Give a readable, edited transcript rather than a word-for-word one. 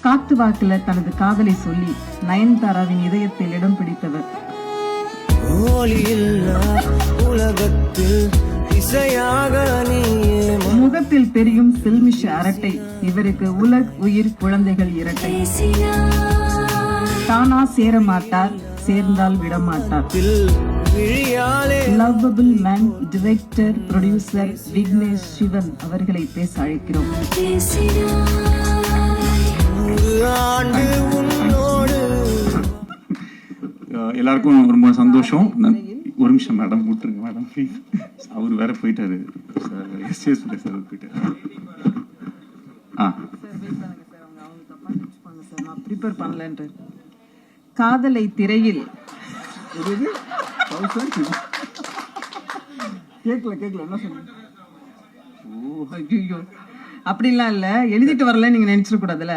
காத்து வாக்குல தனது காதலை சொல்லி நயன்தாராவின் இதயத்தில் இடம் பிடித்தவர். முகத்தில் தெரியும் சில்மிஷ அரட்டை, இவருக்கு உலக உயிர் குழந்தைகள் இரட்டை. தானா சேர மாட்டார், சேர்ந்தால் விடமாட்டார். Lovable man, director, producer Vignesh Shivan அவர்களை பேச அழைக்கிறோம். எல்லாருக்கும் ரொம்ப சந்தோஷம். ஒரு நிமிஷம் மேடம், விட்டுருங்க மேடம் ப்ளீஸ். அவர் வேற போயிட்டாரு சார், சார் போயிட்டாரு. ப்ரிப்பேர் பண்ணலன்ற காதலை திரையில் கேட்கல என்ன சொன்னீங்க? அப்படிலாம் இல்ல, எழுதிட்டு வரல நீங்க நினைச்சிட கூடாதுல.